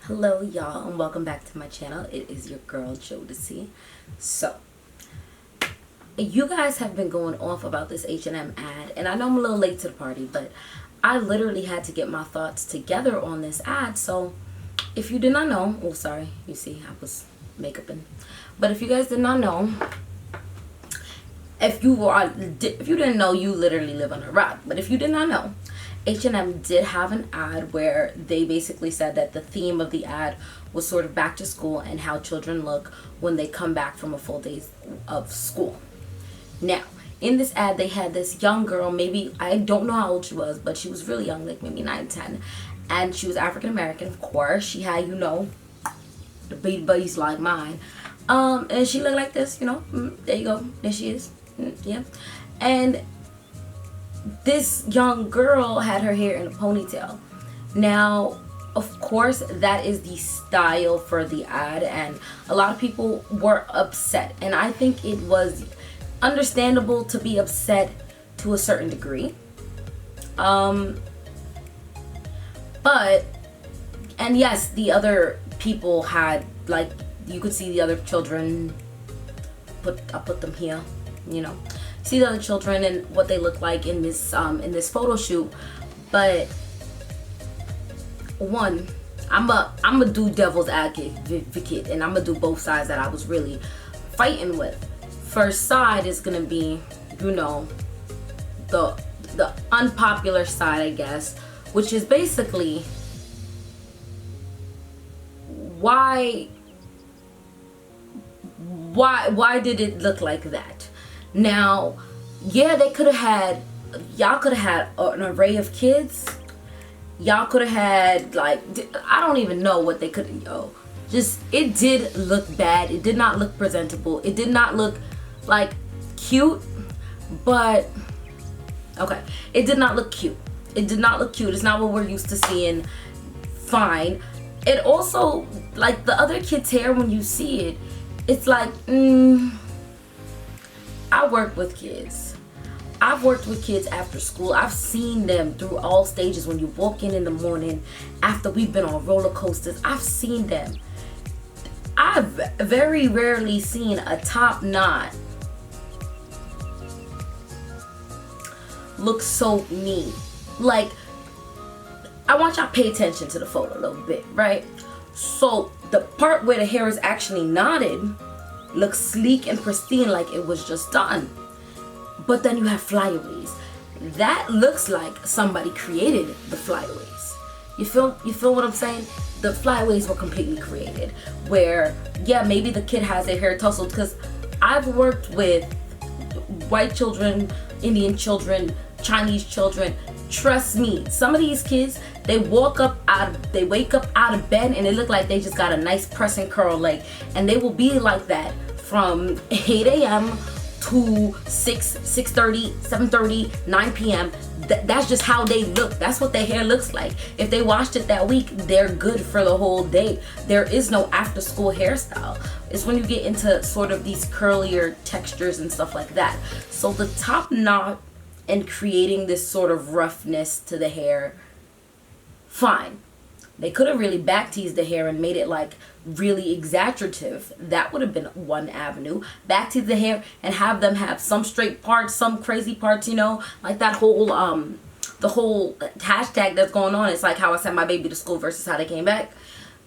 Hello y'all and welcome back to my channel. It is your girl Jodessy. So you guys have been going off about this H&M ad, and I know I'm a little late to the party, but I literally had to get my thoughts together on this ad. So if you did not know, oh sorry, you see I was makeuping, but if you guys did not know, if you didn't know, you literally live on a rock. But if you did not know, H&M did have an ad where they basically said that the theme of the ad was sort of back to school and how children look when they come back from a full day of school. Now, in this ad, they had this young girl, maybe, I don't know how old she was, but she was really young, like maybe 9, 10. And she was African American, of course. She had, the big buddies like mine. And she looked like this, there you go. There she is. Yeah. And this young girl had her hair in a ponytail. Now, of course, that is the style for the ad, and a lot of people were upset, and I think it was understandable to be upset to a certain degree. But, and yes, the other people had, like, you could see the other children, I put them here, see the other children and what they look like in this photo shoot. But one, I'm a do devil's advocate, and I'm gonna do both sides that I was really fighting with. First side is gonna be, the unpopular side, I guess, which is basically why did it look like that? Now, yeah, y'all could have had an array of kids. Y'all could have had, like, I don't even know what they could, it did look bad. It did not look presentable. It did not look, like, cute, but, okay, it did not look cute. It did not look cute. It's not what we're used to seeing. Fine. It also, like, the other kid's hair, when you see it, it's like, I work with kids. I've worked with kids after school. I've seen them through all stages. When you walk in the morning, after we've been on roller coasters, I've seen them. I've very rarely seen a top knot look so neat. Like, I want y'all to pay attention to the photo a little bit, right? So the part where the hair is actually knotted looks sleek and pristine, like it was just done. But then you have flyaways. That looks like somebody created the flyaways. You feel what I'm saying? The flyaways were completely created. Where, yeah, maybe the kid has their hair tousled, because I've worked with white children, Indian children, Chinese children. Trust me, some of these kids, they wake up out of bed and they look like they just got a nice press and curl, like, and they will be like that from 8 a.m. to 6:30, 7:30, 9 p.m. That's just how they look. That's what their hair looks like. If they washed it that week, they're good for the whole day. There is no after school hairstyle. It's when you get into sort of these curlier textures and stuff like that. So the top knot and creating this sort of roughness to the hair, fine. They could have really back teased the hair and made it like really exaggerative. That would have been one avenue. Back tease the hair and have them have some straight parts, some crazy parts, like that whole the whole hashtag that's going on. It's like how I sent my baby to school versus how they came back.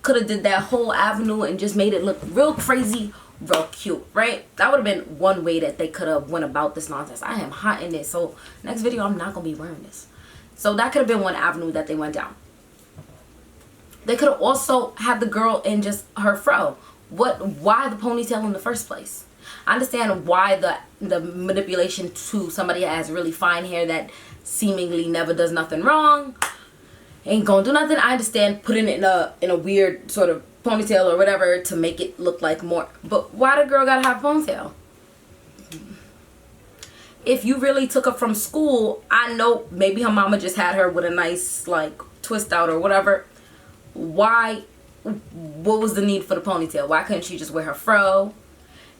Could have did that whole avenue and just made it look real crazy, real cute, right? That would have been one way that they could have went about this nonsense. I am hot in this, so next video I'm not gonna be wearing this. So that could have been one avenue that they went down. They could have also had the girl in just her fro. Why the ponytail in the first place? I understand why the manipulation to somebody that has really fine hair that seemingly never does nothing wrong, ain't gonna do nothing. I understand putting it in a weird sort of ponytail or whatever to make it look like more. But why the girl gotta have a ponytail? If you really took her from school, I know maybe her mama just had her with a nice like twist out or whatever. What was the need for the ponytail? Why couldn't she just wear her fro?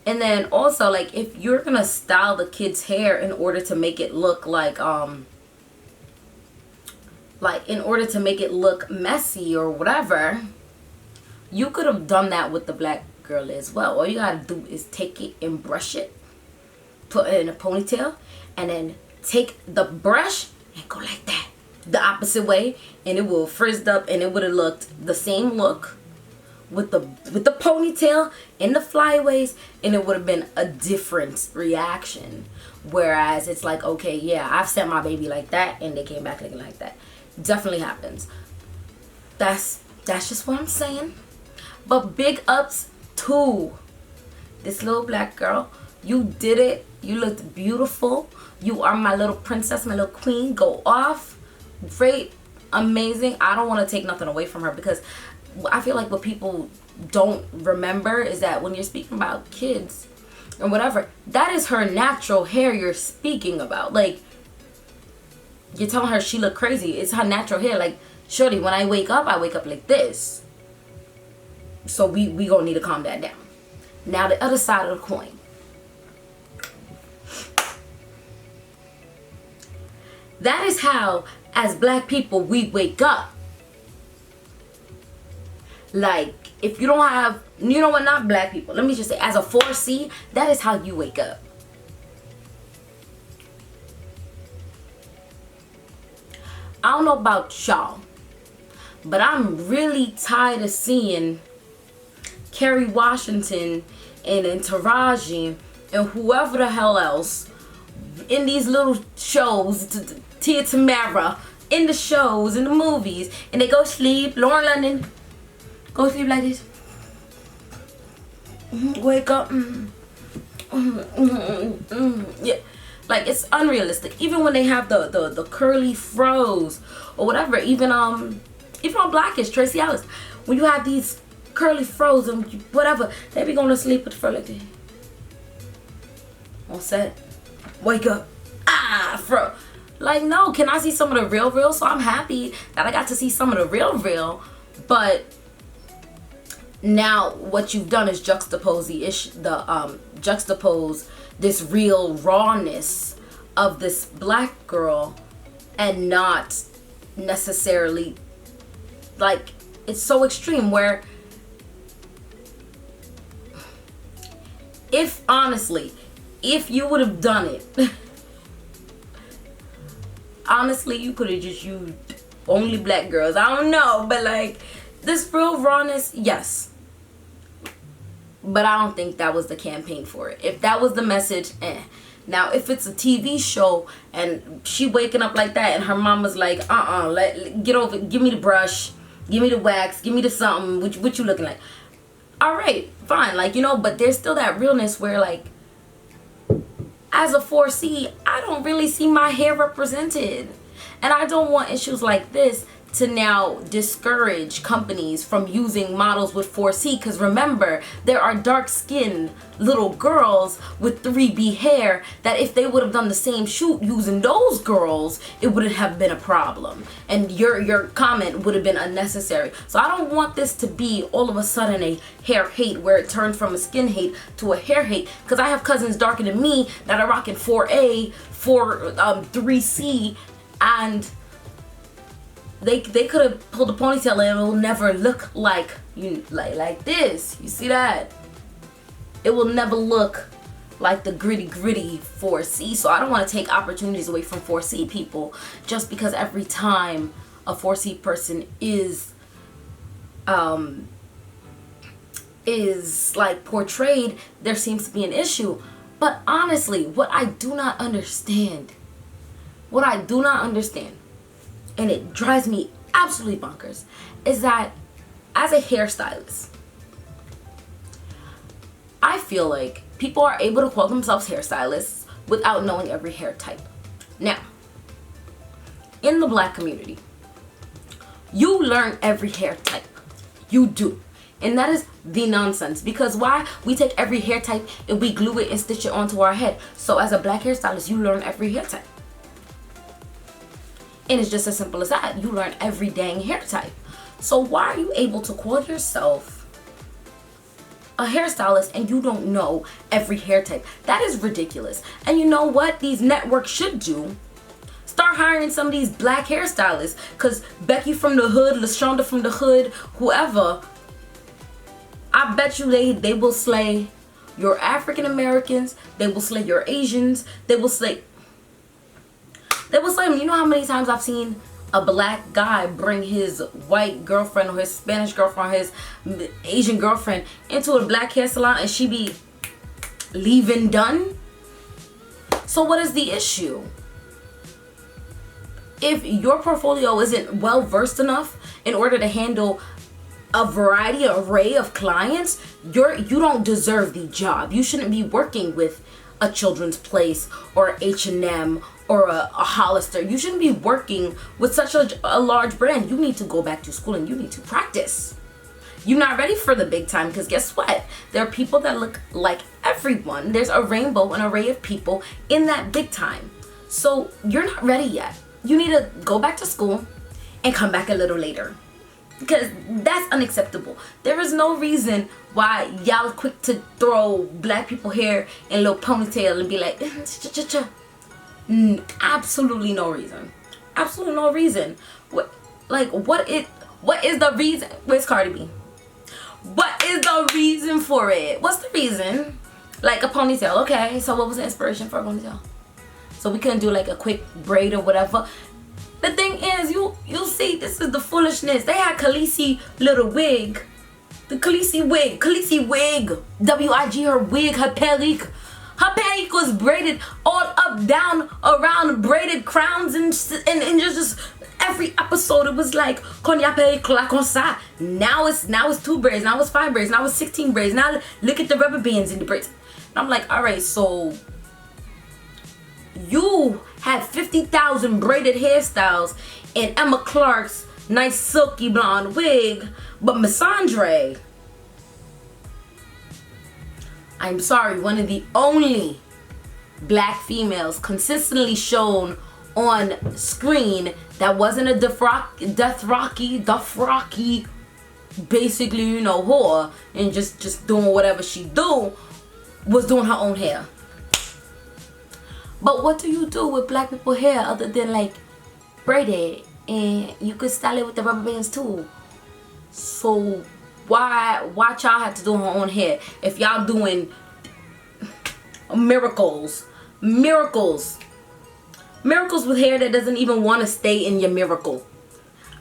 And then also, like, if you're gonna style the kid's hair in order to make it look like in order to make it look messy or whatever, you could have done that with the black girl as well. All you gotta do is take it and brush it, put it in a ponytail, and then take the brush and go like that, the opposite way, and it will frizzed up, and it would have looked the same look with the ponytail and the flyaways, and it would have been a different reaction. Whereas it's like, okay, yeah, I've sent my baby like that and they came back looking like that. Definitely happens. That's just what I'm saying. But big ups to this little black girl. You did it. You looked beautiful. You are my little princess, my little queen. Go off. Great. Amazing. I don't want to take nothing away from her, because I feel like what people don't remember is that when you're speaking about kids and whatever, that is her natural hair you're speaking about. Like, you're telling her she look crazy. It's her natural hair. Like, shorty, when I wake up like this. So we gonna need to calm that down. Now the other side of the coin. That is how, as black people, we wake up. Like, if you don't have, you know what, not black people, let me just say, as a 4C, that is how you wake up. I don't know about y'all, but I'm really tired of seeing Kerry Washington and Taraji and whoever the hell else in these little shows, Tia Tamara, in the shows, in the movies, and they go sleep. Lauren London, go sleep like this. Wake up. Yeah. Like, it's unrealistic. Even when they have the curly froze or whatever. Even on Blackish, Tracy Ellis, when you have these curly froze and whatever, they be going to sleep with the fro like this. On set. Wake up. Ah, fro. Like, no. Can I see some of the real? So I'm happy that I got to see some of the real. But now what you've done is juxtapose juxtapose this real rawness of this black girl, and not necessarily, like, it's so extreme where, if honestly, if you would have done it, honestly, you could have just used only black girls. I don't know, but like, this real rawness, yes. But I don't think that was the campaign for it. If that was the message, eh. Now, if it's a TV show and she waking up like that and her mama's like, get over it. Give me the brush. Give me the wax. Give me the something. What you looking like? All right, fine. Like, you know, but there's still that realness where, like, as a 4C, I don't really see my hair represented. And I don't want issues like this to now discourage companies from using models with 4C, because remember, there are dark-skinned little girls with 3B hair that if they would have done the same shoot using those girls, it wouldn't have been a problem, and your comment would have been unnecessary. So I don't want this to be all of a sudden a hair hate where it turned from a skin hate to a hair hate, because I have cousins darker than me that are rocking 4A, 3C, and they could have pulled a ponytail and it will never look like like this. You see that? It will never look like the gritty 4C. So I don't want to take opportunities away from 4C people just because every time a 4C person is like portrayed, there seems to be an issue. But honestly, what I do not understand, and it drives me absolutely bonkers, is that as a hairstylist, I feel like people are able to call themselves hairstylists without knowing every hair type. Now, in the black community, you learn every hair type. You do. And that is the nonsense. Because why? We take every hair type and we glue it and stitch it onto our head. So as a black hairstylist, you learn every hair type. And it's just as simple as that. You learn every dang hair type. So why are you able to call yourself a hairstylist and you don't know every hair type? That is ridiculous. And you know what these networks should do? Start hiring some of these black hairstylists. Because Becky from the hood, LaShonda from the hood, whoever, I bet you they will slay your African Americans. They will slay your Asians. They will slay them. You know how many times I've seen a black guy bring his white girlfriend or his Spanish girlfriend or his Asian girlfriend into a black hair salon and she be leaving done? So what is the issue? If your portfolio isn't well versed enough in order to handle a variety, array of clients, you don't deserve the job. You shouldn't be working with a Children's Place or H&M or a Hollister. You shouldn't be working with such a large brand. You need to go back to school and you need to practice. You're not ready for the big time, because guess what? There are people that look like everyone. There's a rainbow, an array of people in that big time. So you're not ready yet. You need to go back to school and come back a little later, because that's unacceptable. There is no reason why y'all quick to throw black people hair in a little ponytail and be like, absolutely no reason. Absolutely no reason. What is the reason? Where's Cardi B? What is the reason for it? What's the reason? Like a ponytail, okay. So what was the inspiration for a ponytail? So we couldn't do like a quick braid or whatever. The thing is, you'll see, this is the foolishness. They had Khaleesi little wig. The Khaleesi wig. W-I-G, her wig, her perique. Her perique was braided all up, down, around, braided crowns and just every episode it was like, now it's 2 braids, now it's 5 braids, now it's 16 braids. Now look at the rubber bands in the braids. And I'm like, all right, so you had 50,000 braided hairstyles in Emma Clark's nice silky blonde wig, but Missandre, I'm sorry, one of the only black females consistently shown on screen that wasn't a death rocky, basically, you know, whore and just doing whatever she do, was doing her own hair. But what do you do with black people hair other than like braid it, and you could style it with the rubber bands too? So why y'all have to do her own hair if y'all doing miracles with hair that doesn't even want to stay in your miracle?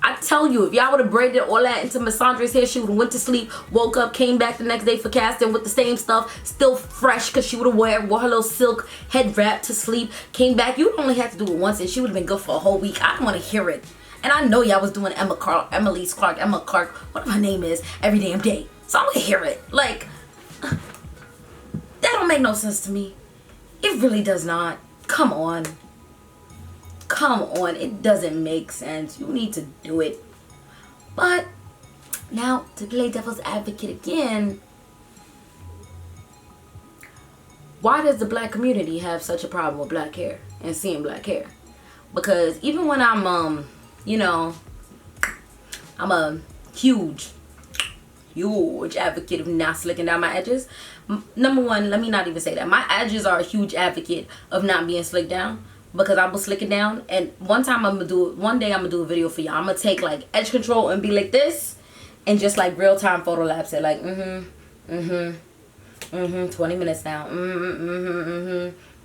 I tell you, if y'all would have braided all that into Missandre's hair, she would have went to sleep, woke up, came back the next day for casting with the same stuff, still fresh, because she would have wore her little silk head wrap to sleep, came back. You only had to do it once and she would have been good for a whole week. I don't want to hear it. And I know y'all was doing Emma Clark, whatever her name is, every damn day. So I want to hear it. Like, that don't make no sense to me. It really does not. Come on. It doesn't make sense. You need to do it. But now, to play devil's advocate again, why does the black community have such a problem with black hair and seeing black hair? Because even when I'm you know, I'm a huge advocate of not slicking down my edges. Number one, let me not even say that. My edges are a huge advocate of not being slicked down, because I will slick it down. And one day I'm gonna do a video for y'all. I'm gonna take like edge control and be like this, and just like real time photo lapse it, like 20 minutes now,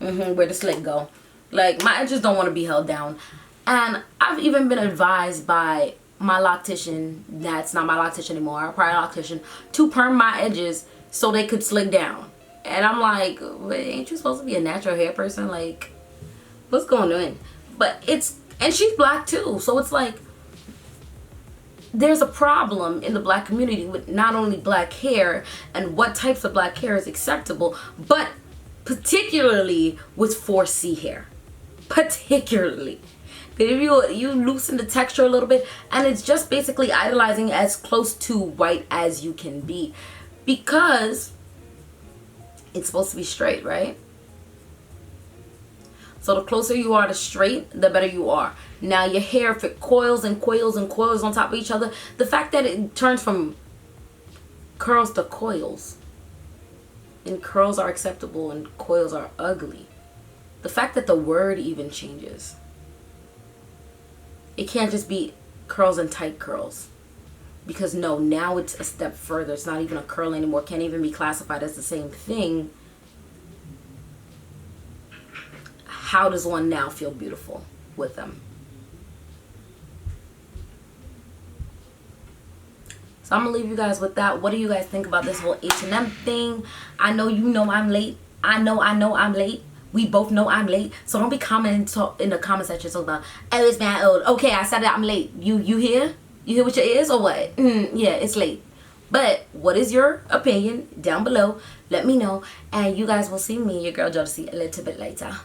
where the slick go. Like, my edges don't want to be held down. And I've even been advised by my loctician, that's not my loctician anymore, our prior loctician, to perm my edges so they could slick down. And I'm like, wait, ain't you supposed to be a natural hair person? Like, what's going on? But and she's black too, so it's like, there's a problem in the black community with not only black hair and what types of black hair is acceptable, but particularly with 4C hair. Particularly. If you loosen the texture a little bit, and it's just basically idolizing as close to white as you can be, because it's supposed to be straight, right? So the closer you are to straight, the better you are. Now your hair, if it coils and coils and coils on top of each other, the fact that it turns from curls to coils, and curls are acceptable and coils are ugly, the fact that the word even changes. It can't just be curls and tight curls. Because no, now it's a step further. It's not even a curl anymore. Can't even be classified as the same thing. How does one now feel beautiful with them? So I'm gonna leave you guys with that. What do you guys think about this whole H&M thing? I know you know I'm late. I know I'm late. We both know I'm late. So don't be commenting in the comment section talking about, oh, it's mad old. Okay, I said that I'm late. You hear? You hear with your ears or what? Yeah, it's late. But what is your opinion down below? Let me know. And you guys will see me, your girl Jodessy, a little bit later.